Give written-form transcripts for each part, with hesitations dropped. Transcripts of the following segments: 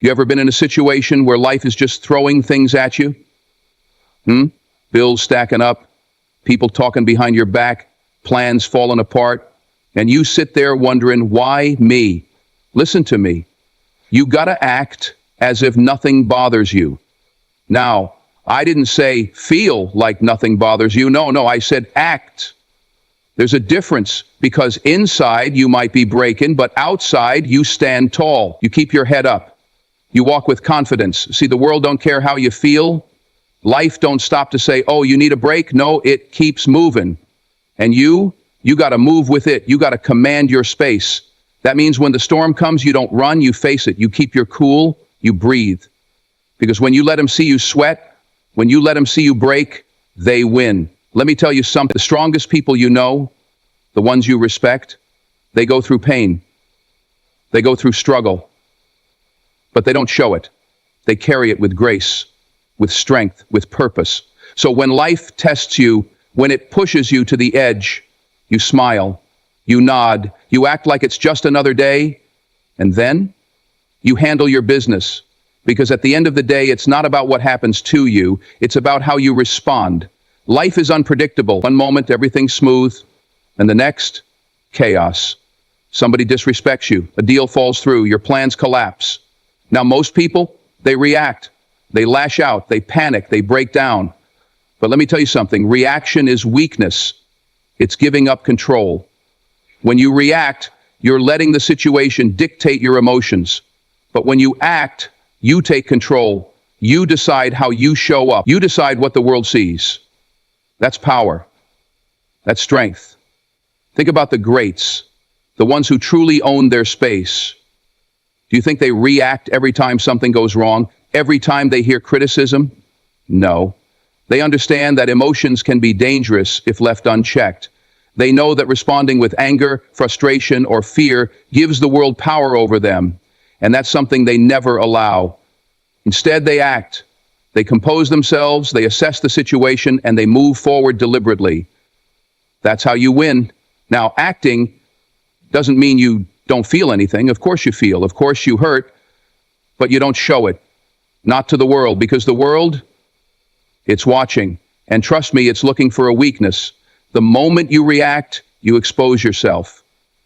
You ever been in a situation where life is just throwing things at you? Bills stacking up, people talking behind your back, plans falling apart, and you sit there wondering, why me? Listen to me. You gotta act as if nothing bothers you. Now, I didn't say feel like nothing bothers you. No, I said act. There's a difference because inside you might be breaking, but outside you stand tall. You keep your head up. You walk with confidence. See, the world don't care how you feel. Life don't stop to say, oh, you need a break. No, it keeps moving. And you got to move with it. You got to command your space. That means when the storm comes, you don't run, you face it. You keep your cool, you breathe. Because when you let them see you sweat, when you let them see you break, they win. Let me tell you something. The strongest people you know, the ones you respect, they go through pain. They go through struggle. But they don't show it. They carry it with grace, with strength, with purpose. So when life tests you, when it pushes you to the edge, you smile, you nod, you act like it's just another day, and then you handle your business. Because at the end of the day, it's not about what happens to you, it's about how you respond. Life is unpredictable. One moment, everything's smooth, and the next, chaos. Somebody disrespects you, a deal falls through, your plans collapse. Now, most people, they react, they lash out, they panic, they break down. But let me tell you something, reaction is weakness. It's giving up control. When you react, you're letting the situation dictate your emotions. But when you act, you take control. You decide how you show up. You decide what the world sees. That's power. That's strength. Think about the greats, the ones who truly own their space. Do you think they react every time something goes wrong? Every time they hear criticism? No. They understand that emotions can be dangerous if left unchecked. They know that responding with anger, frustration, or fear gives the world power over them, and that's something they never allow. Instead, they act. They compose themselves, they assess the situation, and they move forward deliberately. That's how you win. Now, acting doesn't mean you don't feel anything. Of course you feel. Of course you hurt, but you don't show it. Not to the world, because the world, it's watching. And trust me, it's looking for a weakness. The moment you react, you expose yourself.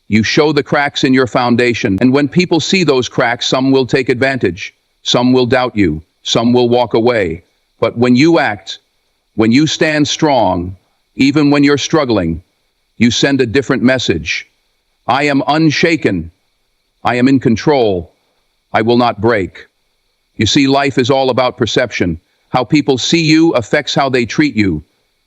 You show the cracks in your foundation. And when people see those cracks, some will take advantage. Some will doubt you. Some will walk away. But when you act, when you stand strong, even when you're struggling, you send a different message. I am unshaken. I am in control. I will not break. You see, life is all about perception. How people see you affects how they treat you.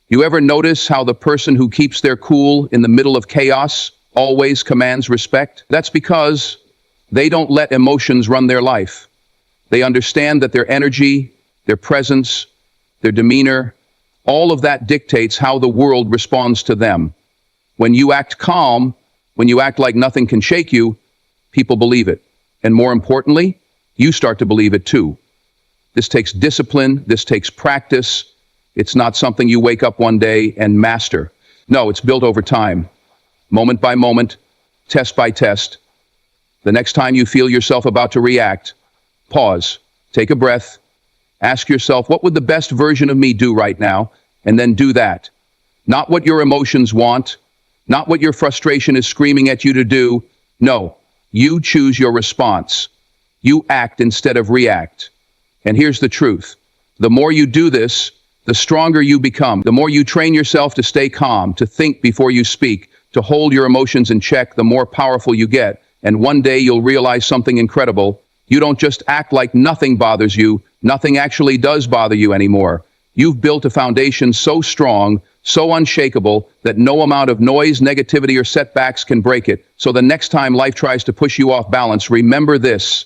You ever notice how the person who keeps their cool in the middle of chaos always commands respect? That's because they don't let emotions run their life. They understand that their energy, their presence, their demeanor, all of that dictates how the world responds to them. When you act calm, when you act like nothing can shake you, people believe it. And more importantly, you start to believe it too. This takes discipline, this takes practice. It's not something you wake up one day and master. No, it's built over time, moment by moment, test by test. The next time you feel yourself about to react, pause, take a breath, ask yourself, what would the best version of me do right now? And then do that. Not what your emotions want, not what your frustration is screaming at you to do. No, you choose your response. You act instead of react. And here's the truth. The more you do this, the stronger you become. The more you train yourself to stay calm, to think before you speak, to hold your emotions in check, the more powerful you get. And one day you'll realize something incredible. You don't just act like nothing bothers you. Nothing actually does bother you anymore. You've built a foundation so strong, so unshakable, that no amount of noise, negativity, or setbacks can break it. So the next time life tries to push you off balance, remember this.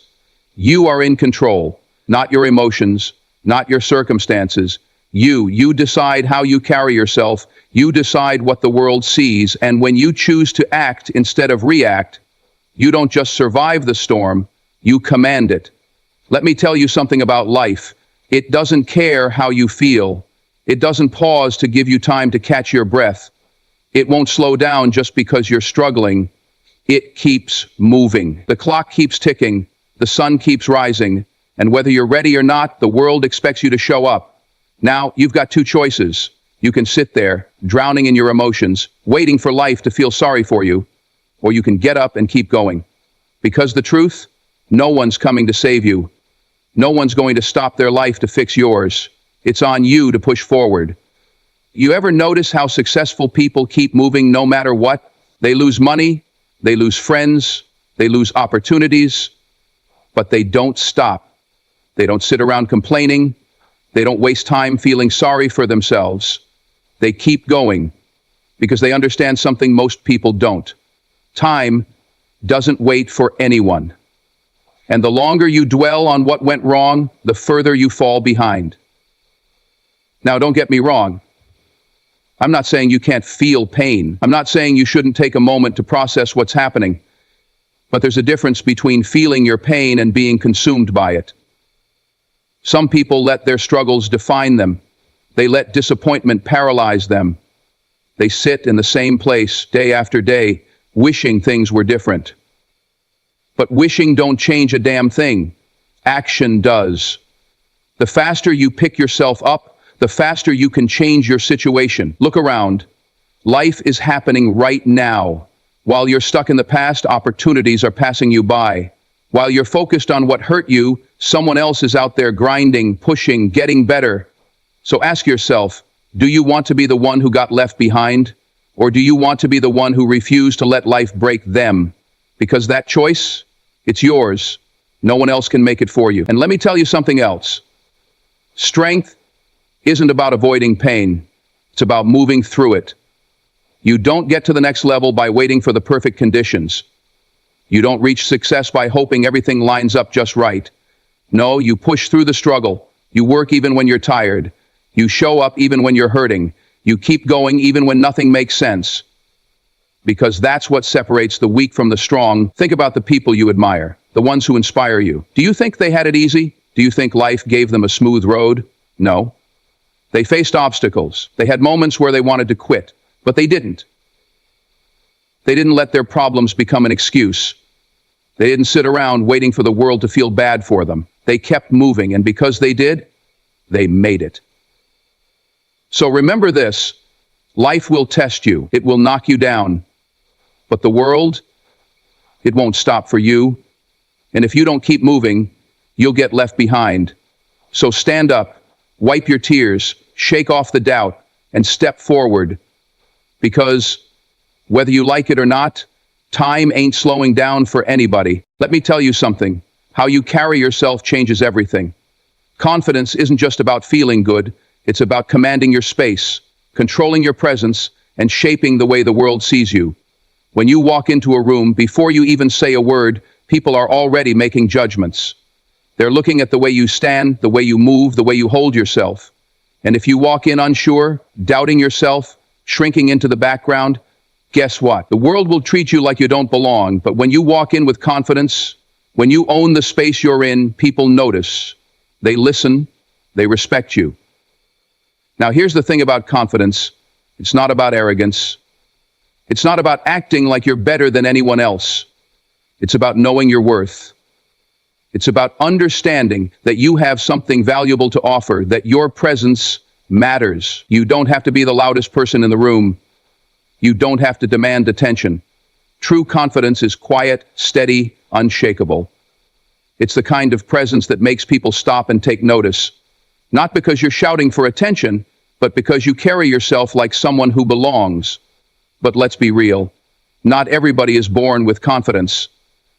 You are in control, not your emotions, not your circumstances. You decide how you carry yourself. You decide what the world sees. And when you choose to act instead of react, you don't just survive the storm, you command it. Let me tell you something about life. It doesn't care how you feel. It doesn't pause to give you time to catch your breath. It won't slow down just because you're struggling. It keeps moving. The clock keeps ticking. The sun keeps rising. And whether you're ready or not, the world expects you to show up. Now, you've got two choices. You can sit there, drowning in your emotions, waiting for life to feel sorry for you, or you can get up and keep going. Because the truth, no one's coming to save you. No one's going to stop their life to fix yours. It's on you to push forward. You ever notice how successful people keep moving no matter what? They lose money, they lose friends, they lose opportunities, but they don't stop. They don't sit around complaining. They don't waste time feeling sorry for themselves. They keep going because they understand something most people don't. Time doesn't wait for anyone. And the longer you dwell on what went wrong, the further you fall behind. Now, don't get me wrong. I'm not saying you can't feel pain. I'm not saying you shouldn't take a moment to process what's happening. But there's a difference between feeling your pain and being consumed by it. Some people let their struggles define them. They let disappointment paralyze them. They sit in the same place day after day, wishing things were different. But wishing don't change a damn thing. Action does. The faster you pick yourself up, the faster you can change your situation. Look around. Life is happening right now. While you're stuck in the past, opportunities are passing you by. While you're focused on what hurt you, someone else is out there grinding, pushing, getting better. So ask yourself, do you want to be the one who got left behind? Or do you want to be the one who refused to let life break them? Because that choice, it's yours. No one else can make it for you. And let me tell you something else. Strength isn't about avoiding pain. It's about moving through it. You don't get to the next level by waiting for the perfect conditions. You don't reach success by hoping everything lines up just right. No, you push through the struggle. You work even when you're tired. You show up even when you're hurting. You keep going even when nothing makes sense. Because that's what separates the weak from the strong. Think about the people you admire, the ones who inspire you. Do you think they had it easy? Do you think life gave them a smooth road? No. They faced obstacles. They had moments where they wanted to quit, but they didn't. They didn't let their problems become an excuse. They didn't sit around waiting for the world to feel bad for them. They kept moving, and because they did, they made it. So remember this, life will test you. It will knock you down. But the world, it won't stop for you. And if you don't keep moving, you'll get left behind. So stand up, wipe your tears, shake off the doubt, and step forward. Because whether you like it or not, time ain't slowing down for anybody. Let me tell you something. How you carry yourself changes everything. Confidence isn't just about feeling good. It's about commanding your space, controlling your presence, and shaping the way the world sees you. When you walk into a room, before you even say a word, people are already making judgments. They're looking at the way you stand, the way you move, the way you hold yourself. And if you walk in unsure, doubting yourself, shrinking into the background, guess what? The world will treat you like you don't belong, but when you walk in with confidence, when you own the space you're in, people notice. They listen, they respect you. Now here's the thing about confidence. It's not about arrogance. It's not about acting like you're better than anyone else. It's about knowing your worth. It's about understanding that you have something valuable to offer, that your presence matters. You don't have to be the loudest person in the room. You don't have to demand attention. True confidence is quiet, steady, unshakable. It's the kind of presence that makes people stop and take notice. Not because you're shouting for attention, but because you carry yourself like someone who belongs. But let's be real. Not everybody is born with confidence.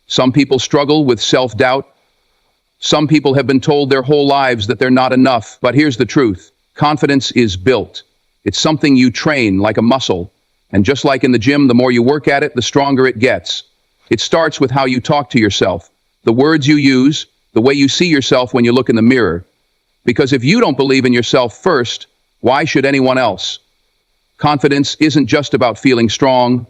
Some people struggle with self-doubt. Some people have been told their whole lives that they're not enough. But here's the truth. Confidence is built. It's something you train like a muscle. And just like in the gym, the more you work at it, the stronger it gets. It starts with how you talk to yourself, the words you use, the way you see yourself when you look in the mirror. Because if you don't believe in yourself first, why should anyone else? Confidence isn't just about feeling strong.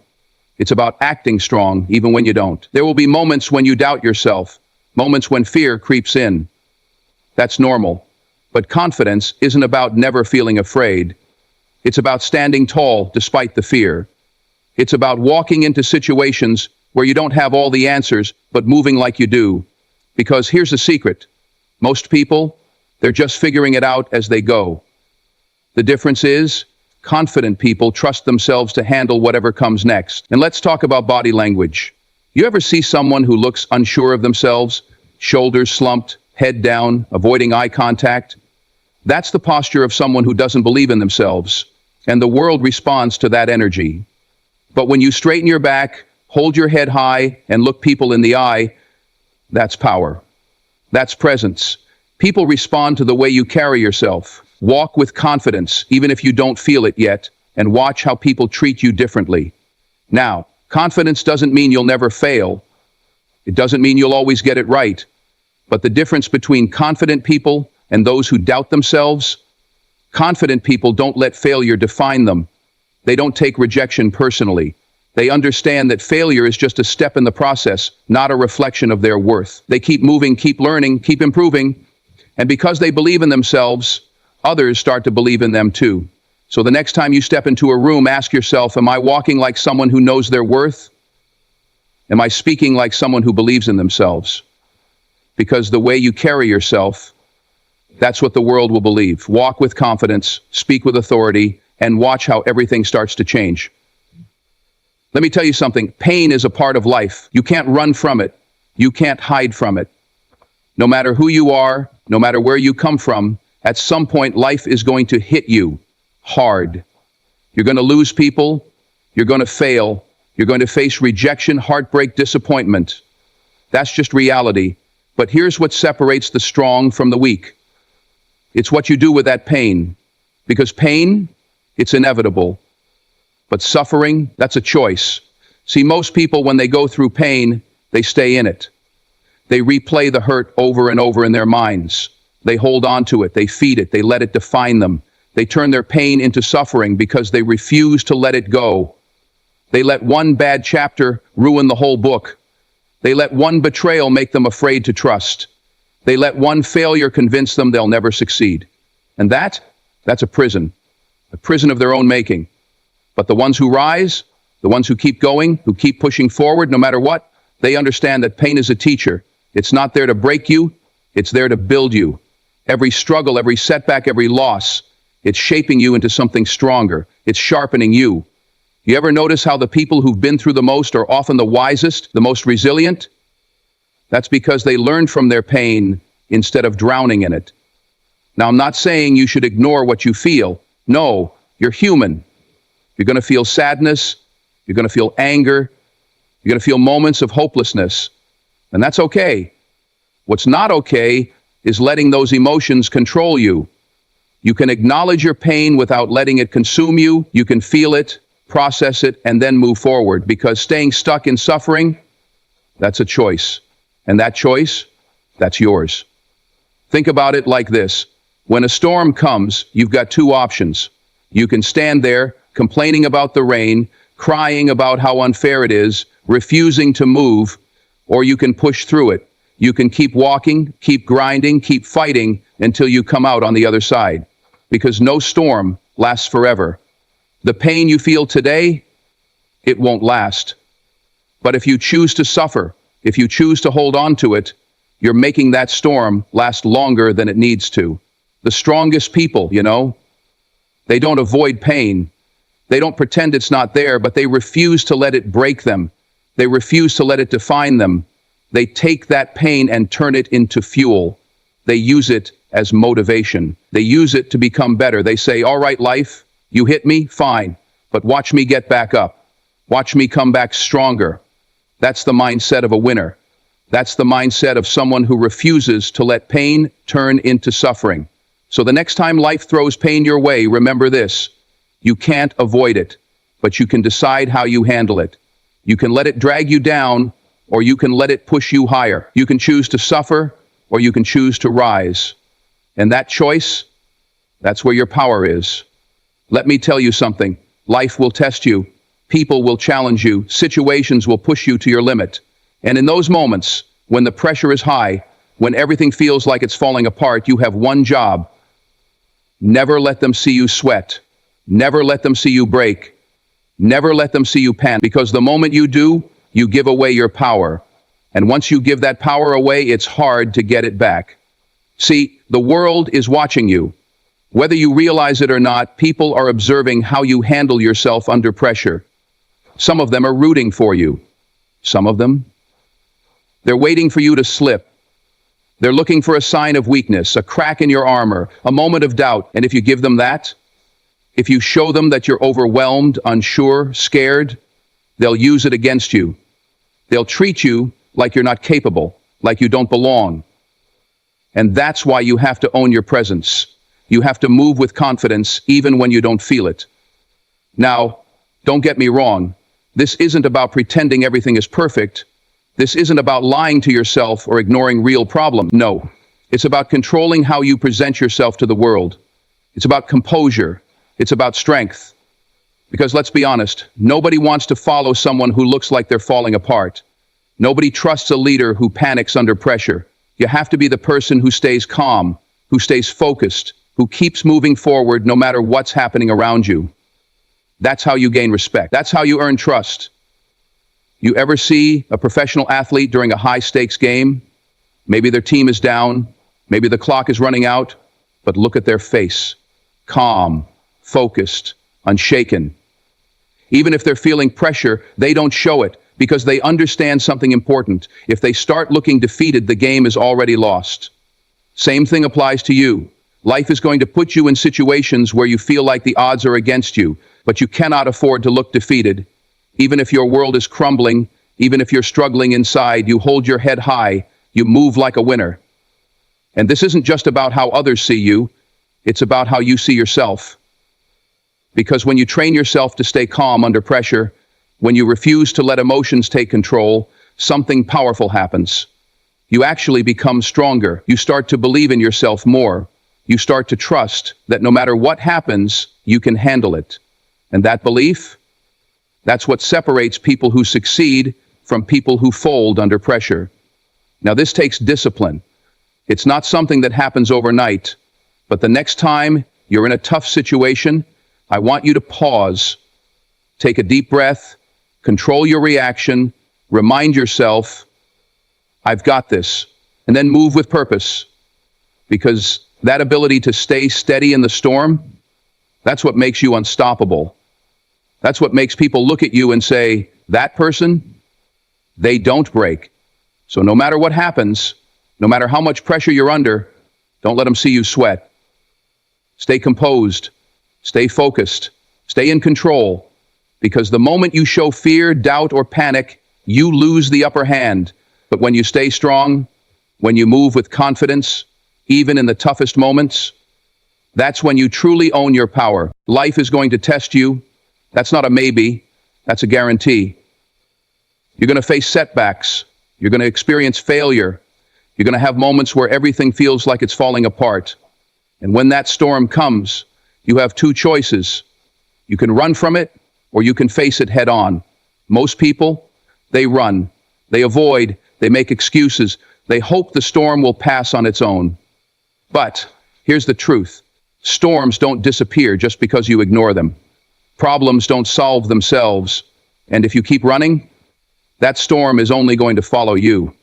It's about acting strong, even when you don't. There will be moments when you doubt yourself, moments when fear creeps in. That's normal. But confidence isn't about never feeling afraid. It's about standing tall despite the fear. It's about walking into situations where you don't have all the answers, but moving like you do. Because here's the secret. Most people, they're just figuring it out as they go. The difference is, confident people trust themselves to handle whatever comes next. And let's talk about body language. You ever see someone who looks unsure of themselves, shoulders slumped, head down, avoiding eye contact? That's the posture of someone who doesn't believe in themselves, and the world responds to that energy. But when you straighten your back, hold your head high, and look people in the eye, that's power. That's presence. People respond to the way you carry yourself. Walk with confidence, even if you don't feel it yet, and watch how people treat you differently. Now, confidence doesn't mean you'll never fail. It doesn't mean you'll always get it right. But the difference between confident people and those who doubt themselves, confident people don't let failure define them. They don't take rejection personally. They understand that failure is just a step in the process, not a reflection of their worth. They keep moving, keep learning, keep improving. And because they believe in themselves, others start to believe in them too. So the next time you step into a room, ask yourself, am I walking like someone who knows their worth? Am I speaking like someone who believes in themselves? Because the way you carry yourself, that's what the world will believe. Walk with confidence, speak with authority, and watch how everything starts to change. Let me tell you something. Pain is a part of life. You can't run from it. You can't hide from it. No matter who you are, no matter where you come from, at some point life is going to hit you hard. You're going to lose people. You're going to fail. You're going to face rejection, heartbreak, disappointment. That's just reality. But here's what separates the strong from the weak. It's what you do with that pain. Because pain, it's inevitable. But suffering, that's a choice. See, most people, when they go through pain, they stay in it. They replay the hurt over and over in their minds. They hold on to it. They feed it. They let it define them. They turn their pain into suffering because they refuse to let it go. They let one bad chapter ruin the whole book. They let one betrayal make them afraid to trust. They let one failure convince them they'll never succeed. And that's a prison of their own making. But the ones who rise, the ones who keep going, who keep pushing forward no matter what, they understand that pain is a teacher. It's not there to break you, it's there to build you. Every struggle, every setback, every loss, it's shaping you into something stronger. It's sharpening you. You ever notice how the people who've been through the most are often the wisest, the most resilient? That's because they learned from their pain instead of drowning in it. Now, I'm not saying you should ignore what you feel. No, you're human. You're going to feel sadness. You're going to feel anger. You're going to feel moments of hopelessness. And that's okay. What's not okay is letting those emotions control you. You can acknowledge your pain without letting it consume you. You can feel it, process it, and then move forward. Because staying stuck in suffering, that's a choice. And that choice, that's yours. Think about it like this. When a storm comes, you've got two options. You can stand there, complaining about the rain, crying about how unfair it is, refusing to move, or you can push through it. You can keep walking, keep grinding, keep fighting until you come out on the other side. Because no storm lasts forever. The pain you feel today, it won't last. But if you choose to suffer, if you choose to hold on to it, you're making that storm last longer than it needs to. The strongest people, they don't avoid pain. They don't pretend it's not there, but they refuse to let it break them. They refuse to let it define them. They take that pain and turn it into fuel. They use it as motivation. They use it to become better. They say, all right, life, you hit me, fine, but watch me get back up. Watch me come back stronger. That's the mindset of a winner. That's the mindset of someone who refuses to let pain turn into suffering. So the next time life throws pain your way, remember this. You can't avoid it, but you can decide how you handle it. You can let it drag you down, or you can let it push you higher. You can choose to suffer, or you can choose to rise. And that choice, that's where your power is. Let me tell you something. Life will test you. People will challenge you. Situations will push you to your limit. And in those moments, when the pressure is high, when everything feels like it's falling apart, you have one job. Never let them see you sweat. Never let them see you break. Never let them see you panic. Because the moment you do, you give away your power. And once you give that power away, it's hard to get it back. See, the world is watching you. Whether you realize it or not, people are observing how you handle yourself under pressure. Some of them are rooting for you. Some of them, they're waiting for you to slip. They're looking for a sign of weakness, a crack in your armor, a moment of doubt. And if you give them that, if you show them that you're overwhelmed, unsure, scared, they'll use it against you. They'll treat you like you're not capable, like you don't belong. And that's why you have to own your presence. You have to move with confidence even when you don't feel it. Now, don't get me wrong. This isn't about pretending everything is perfect. This isn't about lying to yourself or ignoring real problems. No, it's about controlling how you present yourself to the world. It's about composure. It's about strength. Because let's be honest, nobody wants to follow someone who looks like they're falling apart. Nobody trusts a leader who panics under pressure. You have to be the person who stays calm, who stays focused, who keeps moving forward no matter what's happening around you. That's how you gain respect. That's how you earn trust. You ever see a professional athlete during a high-stakes game? Maybe their team is down, maybe the clock is running out, but look at their face. Calm, focused, unshaken. Even if they're feeling pressure, they don't show it because they understand something important. If they start looking defeated, the game is already lost. Same thing applies to you. Life is going to put you in situations where you feel like the odds are against you, but you cannot afford to look defeated. Even if your world is crumbling, even if you're struggling inside, you hold your head high, you move like a winner. And this isn't just about how others see you, it's about how you see yourself. Because when you train yourself to stay calm under pressure, when you refuse to let emotions take control, something powerful happens. You actually become stronger. You start to believe in yourself more. You start to trust that no matter what happens, you can handle it. And that belief, that's what separates people who succeed from people who fold under pressure. Now, this takes discipline. It's not something that happens overnight, but the next time you're in a tough situation, I want you to pause, take a deep breath, control your reaction, remind yourself, I've got this, and then move with purpose. Because that ability to stay steady in the storm, that's what makes you unstoppable. That's what makes people look at you and say, that person, they don't break. So no matter what happens, no matter how much pressure you're under, don't let them see you sweat. Stay composed, stay focused, stay in control, because the moment you show fear, doubt, or panic, you lose the upper hand. But when you stay strong, when you move with confidence, even in the toughest moments, that's when you truly own your power. Life is going to test you. That's not a maybe, that's a guarantee. You're going to face setbacks. You're going to experience failure. You're going to have moments where everything feels like it's falling apart. And when that storm comes, you have two choices. You can run from it, or you can face it head on. Most people, they run. They avoid. They make excuses. They hope the storm will pass on its own. But here's the truth. Storms don't disappear just because you ignore them. Problems don't solve themselves. And if you keep running, that storm is only going to follow you.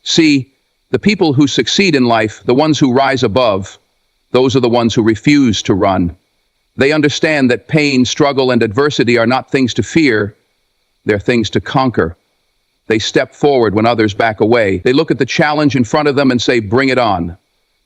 See, the people who succeed in life, the ones who rise above, those are the ones who refuse to run. They understand that pain, struggle, and adversity are not things to fear. They're things to conquer. They step forward when others back away. They look at the challenge in front of them and say, bring it on.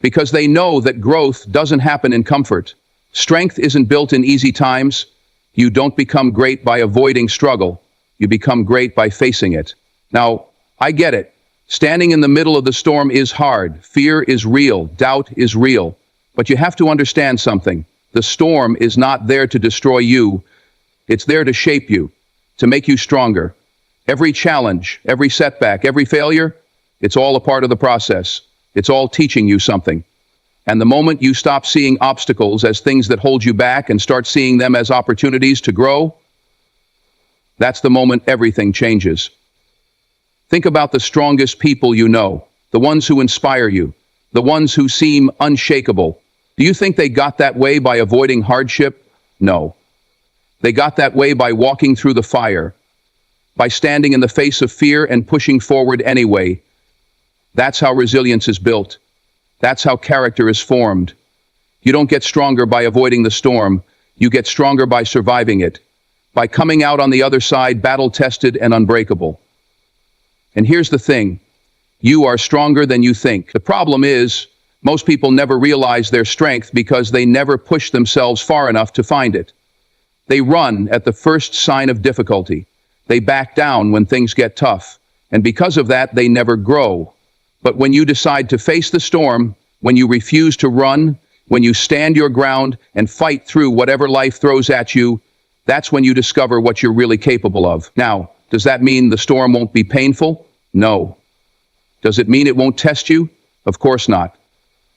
Because they know that growth doesn't happen in comfort. Strength isn't built in easy times. You don't become great by avoiding struggle. You become great by facing it. Now, I get it. Standing in the middle of the storm is hard. Fear is real. Doubt is real. But you have to understand something. The storm is not there to destroy you. It's there to shape you, to make you stronger. Every challenge, every setback, every failure, it's all a part of the process. It's all teaching you something. And the moment you stop seeing obstacles as things that hold you back and start seeing them as opportunities to grow, that's the moment everything changes. Think about the strongest people you know, the ones who inspire you, the ones who seem unshakable. Do you think they got that way by avoiding hardship? No. They got that way by walking through the fire, by standing in the face of fear and pushing forward anyway. That's how resilience is built. That's how character is formed. You don't get stronger by avoiding the storm. You get stronger by surviving it, by coming out on the other side battle-tested and unbreakable. And here's the thing. You are stronger than you think. The problem is, most people never realize their strength because they never push themselves far enough to find it. They run at the first sign of difficulty. They back down when things get tough. And because of that, they never grow. But when you decide to face the storm, when you refuse to run, when you stand your ground and fight through whatever life throws at you, that's when you discover what you're really capable of. Now, does that mean the storm won't be painful? No. Does it mean it won't test you? Of course not.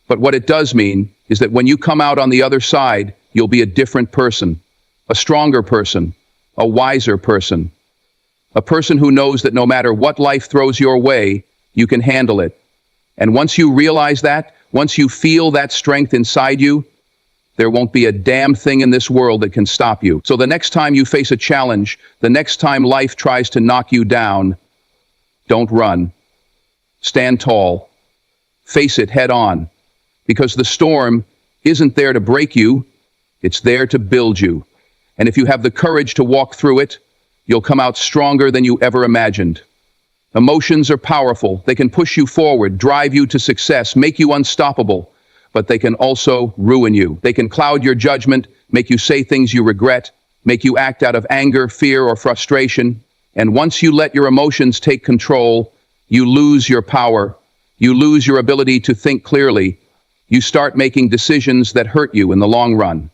But what it does mean is that when you come out on the other side, you'll be a different person, a stronger person, a wiser person, a person who knows that no matter what life throws your way, you can handle it. And once you realize that, once you feel that strength inside you, there won't be a damn thing in this world that can stop you. So the next time you face a challenge, the next time life tries to knock you down, don't run. Stand tall. Face it head on. Because the storm isn't there to break you, it's there to build you. And if you have the courage to walk through it, you'll come out stronger than you ever imagined. Emotions are powerful. They can push you forward, drive you to success, make you unstoppable, but they can also ruin you. They can cloud your judgment, make you say things you regret, make you act out of anger, fear, or frustration. And once you let your emotions take control, you lose your power. You lose your ability to think clearly. You start making decisions that hurt you in the long run.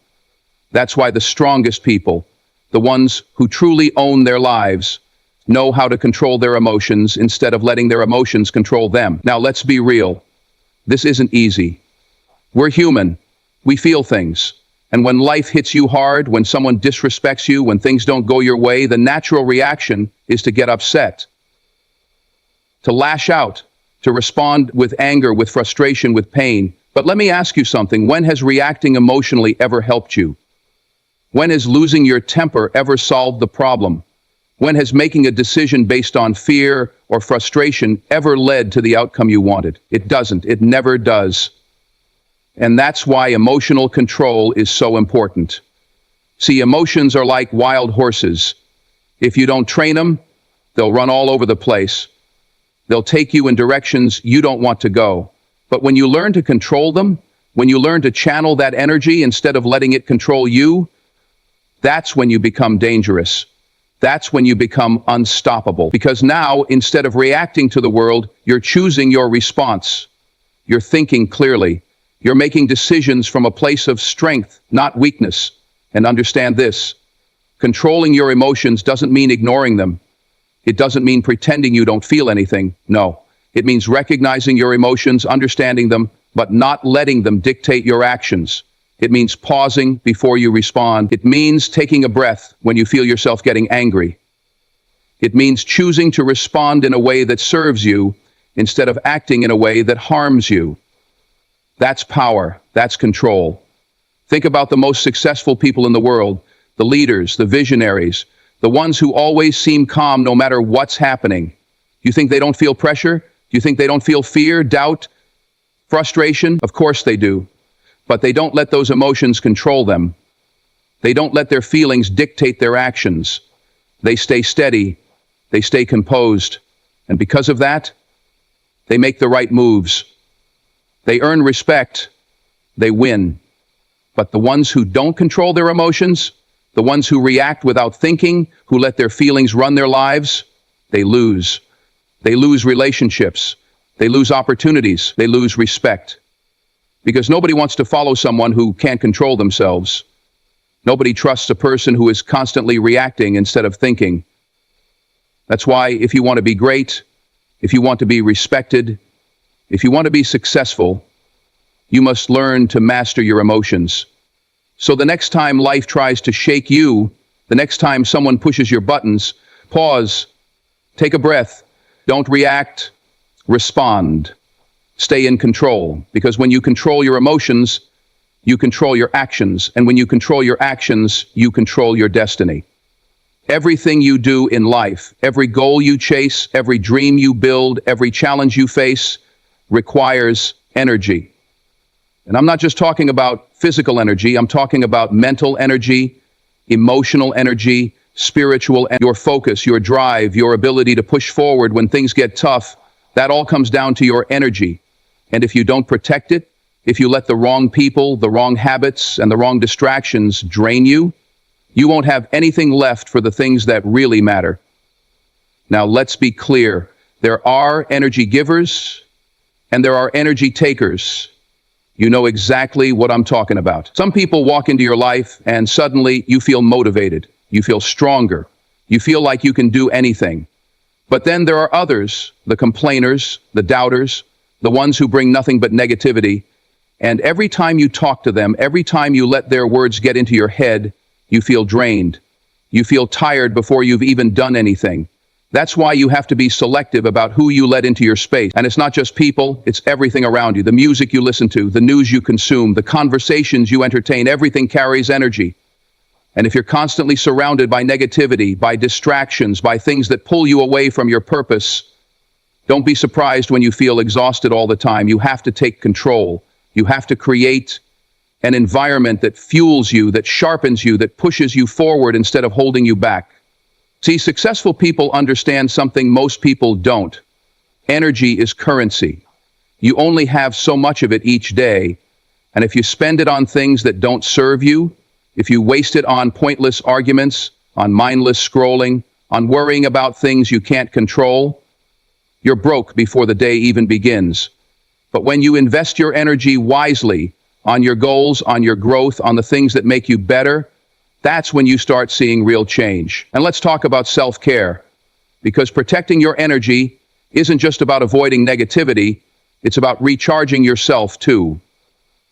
That's why the strongest people, the ones who truly own their lives, know how to control their emotions instead of letting their emotions control them. Now, let's be real. This isn't easy. We're human. We feel things. And when life hits you hard, when someone disrespects you, when things don't go your way, the natural reaction is to get upset, to lash out, to respond with anger, with frustration, with pain. But let me ask you something. When has reacting emotionally ever helped you? When has losing your temper ever solved the problem? When has making a decision based on fear or frustration ever led to the outcome you wanted? It doesn't. It never does. And that's why emotional control is so important. See, emotions are like wild horses. If you don't train them, they'll run all over the place. They'll take you in directions you don't want to go. But when you learn to control them, when you learn to channel that energy instead of letting it control you, that's when you become dangerous. That's when you become unstoppable. Because now, instead of reacting to the world, you're choosing your response. You're thinking clearly. You're making decisions from a place of strength, not weakness. And understand this. Controlling your emotions doesn't mean ignoring them. It doesn't mean pretending you don't feel anything. No. It means recognizing your emotions, understanding them, but not letting them dictate your actions. It means pausing before you respond. It means taking a breath when you feel yourself getting angry. It means choosing to respond in a way that serves you instead of acting in a way that harms you. That's power. That's control. Think about the most successful people in the world, the leaders, the visionaries, the ones who always seem calm no matter what's happening. You think they don't feel pressure? Do you think they don't feel fear, doubt, frustration? Of course they do. But they don't let those emotions control them. They don't let their feelings dictate their actions. They stay steady. They stay composed. And because of that, they make the right moves. They earn respect. They win. But the ones who don't control their emotions, the ones who react without thinking, who let their feelings run their lives, they lose. They lose relationships. They lose opportunities. They lose respect. Because nobody wants to follow someone who can't control themselves. Nobody trusts a person who is constantly reacting instead of thinking. That's why if you want to be great, if you want to be respected, if you want to be successful, you must learn to master your emotions. So the next time life tries to shake you, the next time someone pushes your buttons, pause, take a breath, don't react, respond. Stay in control, because when you control your emotions, you control your actions, and when you control your actions, you control your destiny. Everything you do in life, every goal you chase, every dream you build, every challenge you face, requires energy. And I'm not just talking about physical energy, I'm talking about mental energy, emotional energy, spiritual, and your focus, your drive, your ability to push forward when things get tough. That all comes down to your energy. And if you don't protect it, if you let the wrong people, the wrong habits, and the wrong distractions drain you, you won't have anything left for the things that really matter. Now, let's be clear. There are energy givers and there are energy takers. You know exactly what I'm talking about. Some people walk into your life and suddenly you feel motivated. You feel stronger. You feel like you can do anything. But then there are others, the complainers, the doubters, the ones who bring nothing but negativity. And every time you talk to them, every time you let their words get into your head, you feel drained. You feel tired before you've even done anything. That's why you have to be selective about who you let into your space. And it's not just people, it's everything around you. The music you listen to, the news you consume, the conversations you entertain, everything carries energy. And if you're constantly surrounded by negativity, by distractions, by things that pull you away from your purpose, don't be surprised when you feel exhausted all the time. You have to take control. You have to create an environment that fuels you, that sharpens you, that pushes you forward instead of holding you back. See, successful people understand something most people don't. Energy is currency. You only have so much of it each day, and if you spend it on things that don't serve you, if you waste it on pointless arguments, on mindless scrolling, on worrying about things you can't control, you're broke before the day even begins. But when you invest your energy wisely on your goals, on your growth, on the things that make you better, that's when you start seeing real change. And let's talk about self-care, because protecting your energy isn't just about avoiding negativity, it's about recharging yourself too.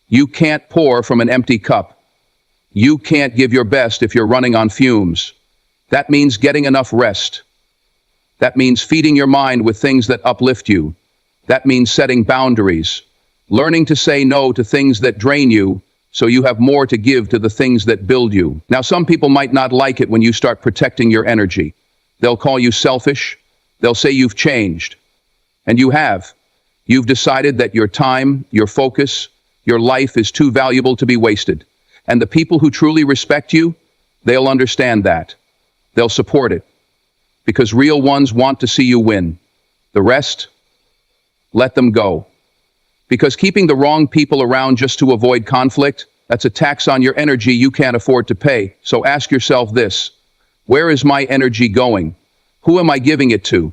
You can't pour from an empty cup. You can't give your best if you're running on fumes. That means getting enough rest. That means feeding your mind with things that uplift you. That means setting boundaries, learning to say no to things that drain you so you have more to give to the things that build you. Now, some people might not like it when you start protecting your energy. They'll call you selfish. They'll say you've changed. And you have. You've decided that your time, your focus, your life is too valuable to be wasted. And the people who truly respect you, they'll understand that. They'll support it. Because real ones want to see you win. The rest, let them go. Because keeping the wrong people around just to avoid conflict, that's a tax on your energy you can't afford to pay. So ask yourself this: where is my energy going? Who am I giving it to?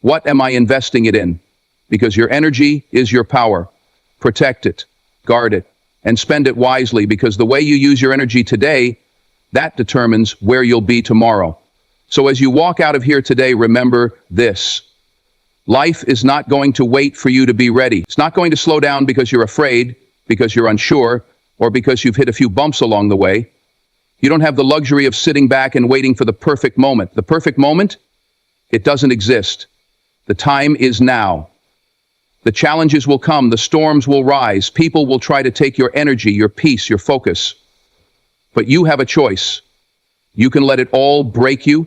What am I investing it in? Because your energy is your power. Protect it, guard it, and spend it wisely, because the way you use your energy today, that determines where you'll be tomorrow. So as you walk out of here today, remember this: life is not going to wait for you to be ready. It's not going to slow down because you're afraid, because you're unsure, or because you've hit a few bumps along the way. You don't have the luxury of sitting back and waiting for the perfect moment. The perfect moment? It doesn't exist. The time is now. The challenges will come, the storms will rise, people will try to take your energy, your peace, your focus. But you have a choice. You can let it all break you,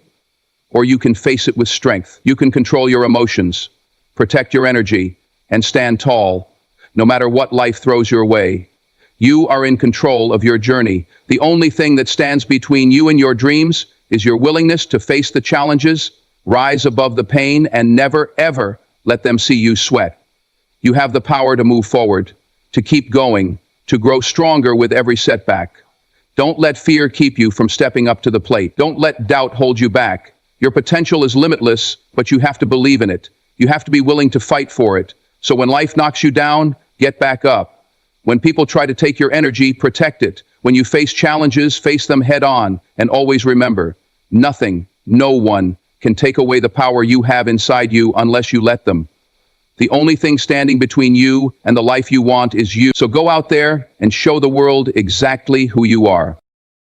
or you can face it with strength. You can control your emotions, protect your energy, and stand tall, no matter what life throws your way. You are in control of your journey. The only thing that stands between you and your dreams is your willingness to face the challenges, rise above the pain, and never, ever let them see you sweat. You have the power to move forward, to keep going, to grow stronger with every setback. Don't let fear keep you from stepping up to the plate. Don't let doubt hold you back. Your potential is limitless, but you have to believe in it. You have to be willing to fight for it. So when life knocks you down, get back up. When people try to take your energy, protect it. When you face challenges, face them head on. And always remember, nothing, no one can take away the power you have inside you unless you let them. The only thing standing between you and the life you want is you. So go out there and show the world exactly who you are.